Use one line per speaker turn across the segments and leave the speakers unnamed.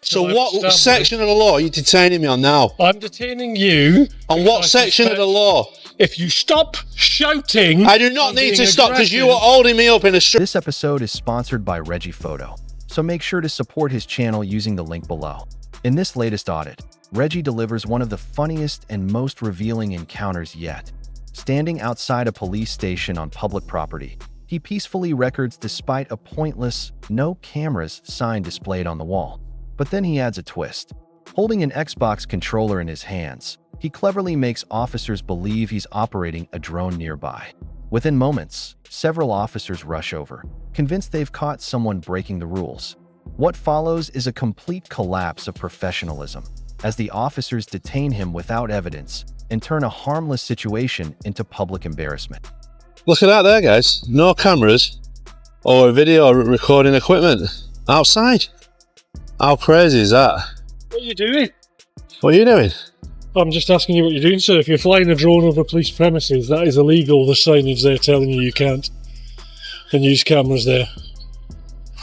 So what section of the law are you detaining me on now?
I'm detaining you.
On what section of the law?
If you stop shouting...
I do not need to stop because you are holding me up in a street.
This episode is sponsored by Reggie Photo, so make sure to support his channel using the link below. In this latest audit, Reggie delivers one of the funniest and most revealing encounters yet. Standing outside a police station on public property, he peacefully records despite a pointless "no cameras" sign displayed on the wall. But then he adds a twist. Holding an Xbox controller in his hands, he cleverly makes officers believe he's operating a drone nearby. Within moments, several officers rush over, convinced they've caught someone breaking the rules. What follows is a complete collapse of professionalism, as the officers detain him without evidence and turn a harmless situation into public embarrassment.
Look at that there, guys. No cameras or video recording equipment outside. How crazy is that?
What are you doing?
What are you doing?
I'm just asking you what you're doing, sir. If you're flying a drone over police premises, that is illegal. The signage there telling you can't. And use cameras there.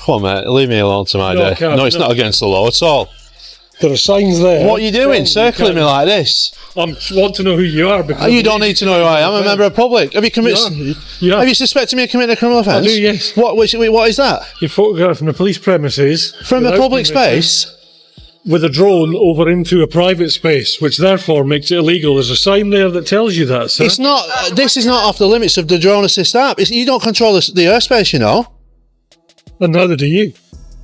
Come on, mate. Leave me alone to my day. No, it's not against the law at all.
There are signs there.
What are you doing? Circling me like this?
I want to know who you are. Because
you don't need to know who I am. I'm a member of the public. Have you committed?
Yeah.
Have you suspected me of committing a criminal offence?
I do, yes.
What is that?
You're photographing the police premises.
From a public space?
With a drone over into a private space, which therefore makes it illegal. There's a sign there that tells you that, sir.
It's not. This is not off the limits of the drone assist app. You don't control the airspace, you know.
And neither do you.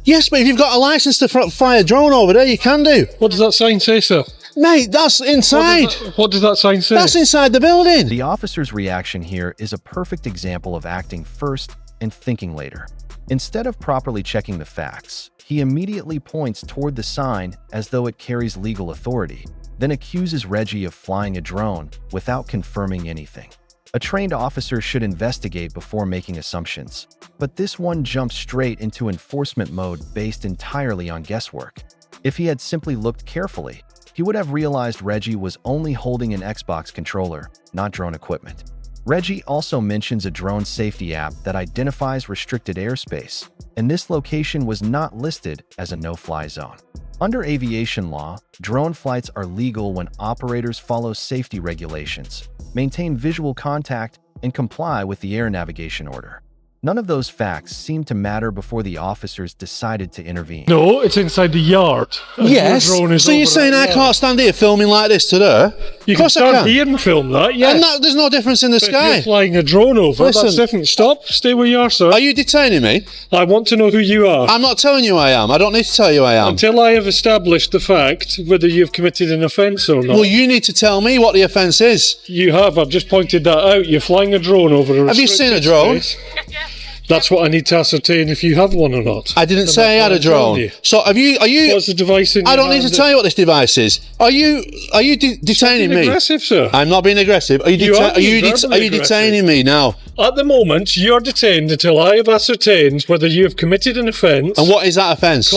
Yes, but if you've got a license to fly a drone over there, you can do.
What does that sign say, sir?
Mate, that's inside.
What does that sign say?
That's inside the building.
The officer's reaction here is a perfect example of acting first and thinking later. Instead of properly checking the facts, he immediately points toward the sign as though it carries legal authority, then accuses Reggie of flying a drone without confirming anything. A trained officer should investigate before making assumptions, but this one jumps straight into enforcement mode based entirely on guesswork. If he had simply looked carefully, he would have realized Reggie was only holding an Xbox controller, not drone equipment. Reggie also mentions a drone safety app that identifies restricted airspace, and this location was not listed as a no-fly zone. Under aviation law, drone flights are legal when operators follow safety regulations, maintain visual contact, and comply with the air navigation order. None of those facts seemed to matter before the officers decided to intervene.
No, it's inside the yard.
Yes, so you're saying I can't stand here filming like this today?
You can stand here and film that, yes.
And there's no difference in the sky.
If you're flying a drone over, that's different. Stop, stay where you are, sir.
Are you detaining me?
I want to know who you are.
I'm not telling you who I am. I don't need to tell you who I am.
Until I have established the fact whether you've committed an offence or not.
Well, you need to tell me what the offence is.
You have. I've just pointed that out. You're flying a drone over a restricted
Have you seen a drone?
Space. That's what I need to ascertain if you have one or not.
I didn't say I had a drone. So are you?
What's the device in your
I don't need to tell you what this device is. Are you detaining me?
Aggressive, sir.
I'm not being aggressive. Are you detaining me now?
At the moment, you're detained until I have ascertained whether you have committed an offence.
And what is that offence?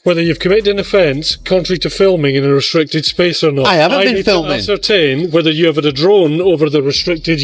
Whether you've committed an offence contrary to filming in a restricted space or not.
I haven't been filming.
I need to ascertain whether you have had a drone over the restricted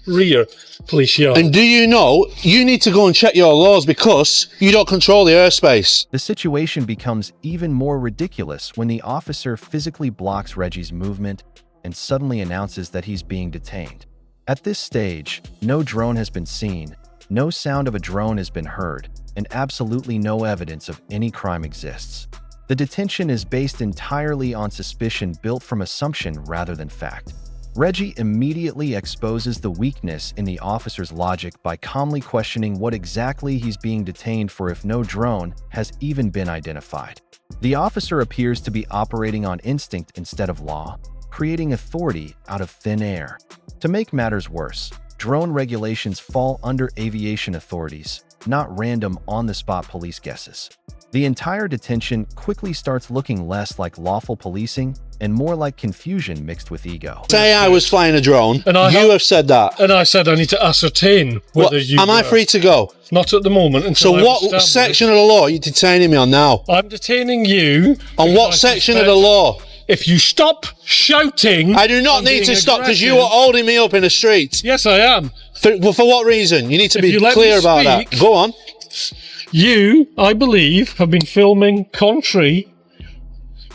rear police yard.
And do you know, you need to go and check your laws because you don't control the airspace.
The situation becomes even more ridiculous when the officer physically blocks Reggie's movement and suddenly announces that he's being detained. At this stage, no drone has been seen, no sound of a drone has been heard, and absolutely no evidence of any crime exists. The detention is based entirely on suspicion built from assumption rather than fact. Reggie immediately exposes the weakness in the officer's logic by calmly questioning what exactly he's being detained for if no drone has even been identified. The officer appears to be operating on instinct instead of law, creating authority out of thin air. To make matters worse, drone regulations fall under aviation authorities, not random on-the-spot police guesses. The entire detention quickly starts looking less like lawful policing and more like confusion mixed with ego.
Say I was flying a drone, and you have said that.
And I said I need to ascertain whether you
am I free to go?
Not at the moment.
So what section of the law are you detaining me on now?
I'm detaining you.
On what section of the law?
If you stop shouting...
I do not need to stop because you are holding me up in the street.
Yes, I am.
For what reason? You need to be clear about that. Go on.
You, I believe, have been filming contrary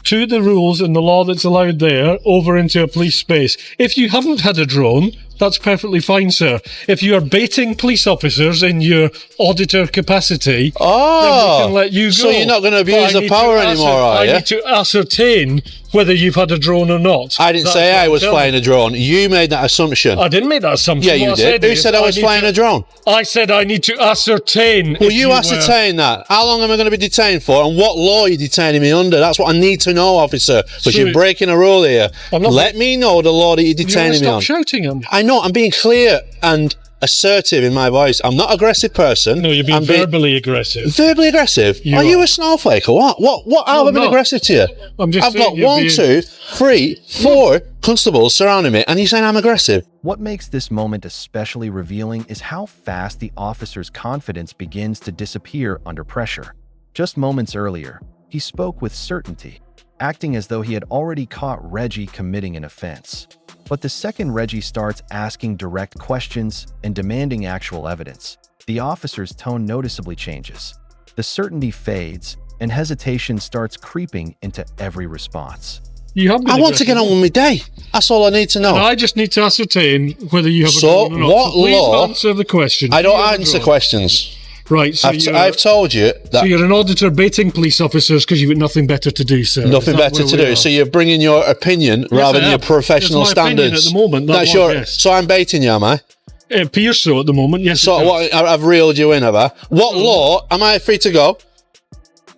to the rules and the law that's allowed there over into a police space. If you haven't had a drone, that's perfectly fine, sir. If you are baiting police officers in your auditor capacity, then we can let you go.
So you're not going to abuse the power anymore, are you?
I need to ascertain whether you've had a drone or not.
I didn't say I was flying a drone. You made that assumption.
I didn't make that assumption.
Yeah, you did. Who said I was flying a drone?
I said I need to ascertain.
Will you ascertain that? How long am I going to be detained for, and what law are you detaining me under? That's what I need to know, officer, because you're breaking a rule here. Let me know the law that you're detaining me on.
Stop shouting at me.
I know, I'm being clear and assertive in my voice. I'm not an aggressive person.
No, you're being verbally aggressive.
Verbally aggressive? Are you a snowflake or what? How have I been aggressive to you? I've got 1, 2, 3, 4 constables surrounding me, and you're saying I'm aggressive?
What makes this moment especially revealing is how fast the officer's confidence begins to disappear under pressure. Just moments earlier, he spoke with certainty, acting as though he had already caught Reggie committing an offense. But the second Reggie starts asking direct questions and demanding actual evidence, the officer's tone noticeably changes. The certainty fades, and hesitation starts creeping into every response.
I want to get on with my day. That's all I need to know.
And I just need to ascertain whether you have a drone or not.
What law?
Please answer the question.
I don't answer questions.
Right, so
I've told you that.
So you're an auditor baiting police officers because you've got nothing better to do, sir.
Nothing better to do. So you're bringing your opinion rather than your professional standards.
At the moment,
that's yes. So I'm baiting you, am I?
It appears so at the moment, yes.
So what? I've reeled you in, have I? What law? Am I free to go?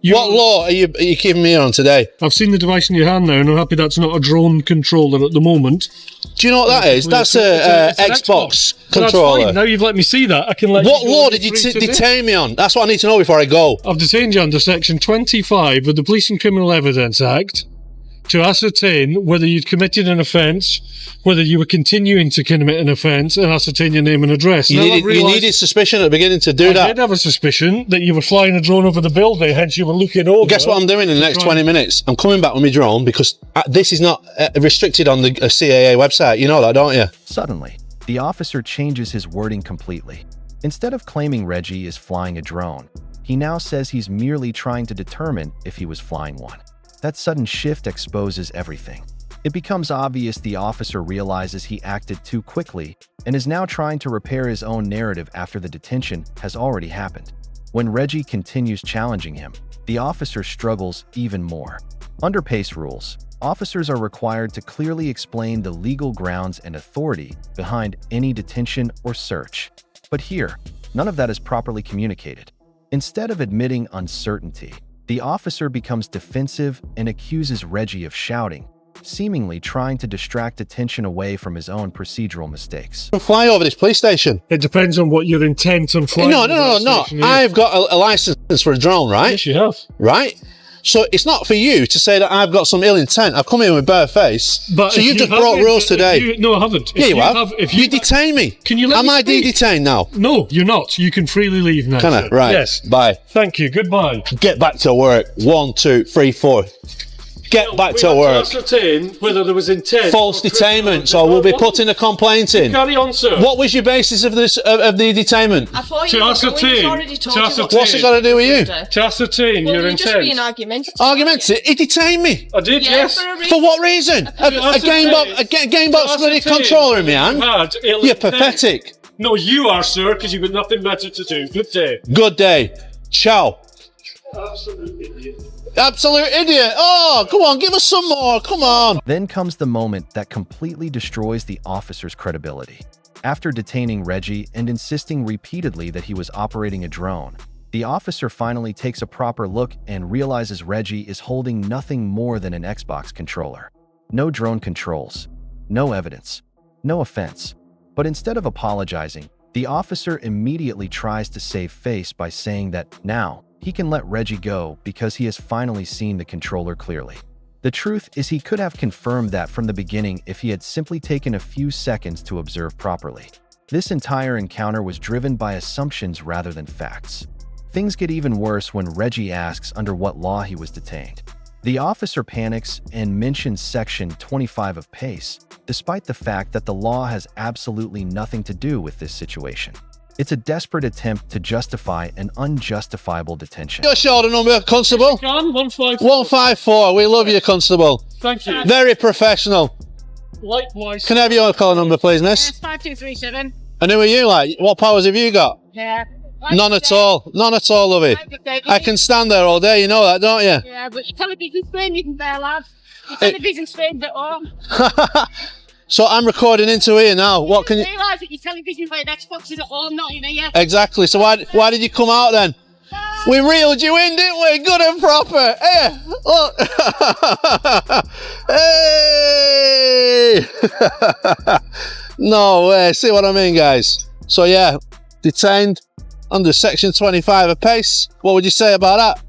What law are you keeping me on today?
I've seen the device in your hand now, and I'm happy that's not a drone controller at the moment.
Do you know what that is? That's a Xbox controller.
That's fine. Now you've let me see that. I can let
What law did you detain me on? That's what I need to know before I go.
I've detained you under Section 25 of the Police and Criminal Evidence Act to ascertain whether you'd committed an offence, whether you were continuing to commit an offence, and ascertain your name and address.
You needed suspicion at the beginning to do that.
I did have a suspicion that you were flying a drone over the building, hence you were looking over.
Guess what I'm doing in the next 20 minutes? I'm coming back with my drone because this is not restricted on the CAA website. You know that, don't you?
Suddenly, the officer changes his wording completely. Instead of claiming Reggie is flying a drone, he now says he's merely trying to determine if he was flying one. That sudden shift exposes everything. It becomes obvious the officer realizes he acted too quickly and is now trying to repair his own narrative after the detention has already happened. When Reggie continues challenging him, the officer struggles even more. Under PACE rules, officers are required to clearly explain the legal grounds and authority behind any detention or search. But here, none of that is properly communicated. Instead of admitting uncertainty, the officer becomes defensive and accuses Reggie of shouting, seemingly trying to distract attention away from his own procedural mistakes.
Fly over this police station.
It depends on what your intent on flying.
No. I've got a license for a drone, right?
Yes, you have.
Right? So it's not for you to say that I've got some ill intent. I've come in with bare face. But so you've just brought rules today.
No, I haven't.
Yeah, you have. You detain me.
Can you let me speak?
Am I detained now?
No, you're not. You can freely leave now.
Can I? Right.
Yes.
Bye.
Thank you. Goodbye.
Get back to work. 1, 2, 3, 4. Get back to work.
To ascertain whether there was intent.
False detainment, so we'll be putting a complaint in.
Carry on, sir.
What was your basis of this of the detainment?
I thought
to ascertain.
What's it got to do with you?
To ascertain your intent.
Just being argumentative.
Argumentative? He detained me.
I did, yes.
For what reason? A game box bloody controller in my hand? You're pathetic.
No, you are, sir, because you've got nothing better to do. Good day.
Good day. Ciao.
Absolute idiot.
Absolute idiot. Oh, come on, give us some more. Come on.
Then comes the moment that completely destroys the officer's credibility. After detaining Reggie and insisting repeatedly that he was operating a drone, the officer finally takes a proper look and realizes Reggie is holding nothing more than an Xbox controller. No drone controls, no evidence, no offense. But instead of apologizing, the officer immediately tries to save face by saying that now, he can let Reggie go because he has finally seen the controller clearly. The truth is he could have confirmed that from the beginning if he had simply taken a few seconds to observe properly. This entire encounter was driven by assumptions rather than facts. Things get even worse when Reggie asks under what law he was detained. The officer panics and mentions Section 25 of PACE, despite the fact that the law has absolutely nothing to do with this situation. It's a desperate attempt to justify an unjustifiable detention.
Your shoulder number, Constable?
154.
154. We love you, Constable.
Thank you.
Very professional.
Likewise.
Can I have your call number, please, miss?
5237.
And who are you like? What powers have you got?
Yeah.
None at all. None at all, lovey. I can stand there all day, you know that, don't you?
Yeah, but your television's screen isn't there, lad. Your television screen's at home.
So I'm recording into here now. What can you...
realise that your television for your Xbox is at home, not in here.
Exactly. So why did you come out then? We reeled you in, didn't we? Good and proper. Hey, look. Hey. No way. See what I mean, guys? So yeah, detained under section 25 apace. What would you say about that?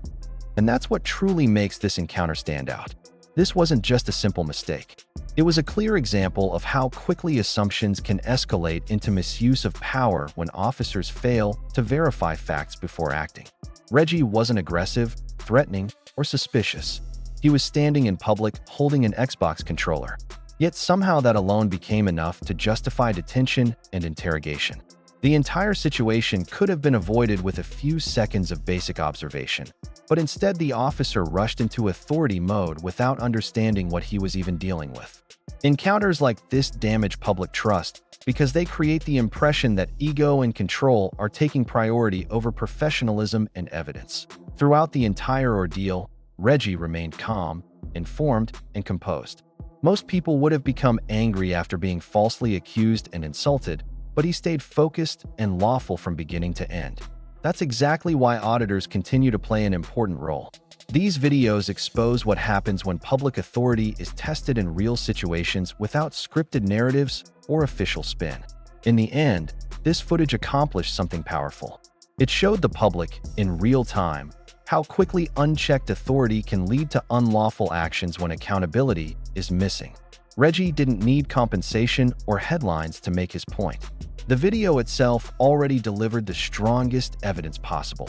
And that's what truly makes this encounter stand out. This wasn't just a simple mistake. It was a clear example of how quickly assumptions can escalate into misuse of power when officers fail to verify facts before acting. Reggie wasn't aggressive, threatening, or suspicious. He was standing in public holding an Xbox controller. Yet somehow that alone became enough to justify detention and interrogation. The entire situation could have been avoided with a few seconds of basic observation, but instead the officer rushed into authority mode without understanding what he was even dealing with. Encounters like this damage public trust because they create the impression that ego and control are taking priority over professionalism and evidence. Throughout the entire ordeal, Reggie remained calm, informed, and composed. Most people would have become angry after being falsely accused and insulted, but he stayed focused and lawful from beginning to end. That's exactly why auditors continue to play an important role. These videos expose what happens when public authority is tested in real situations without scripted narratives or official spin. In the end, this footage accomplished something powerful. It showed the public, in real time, how quickly unchecked authority can lead to unlawful actions when accountability is missing. Reggie didn't need compensation or headlines to make his point. The video itself already delivered the strongest evidence possible.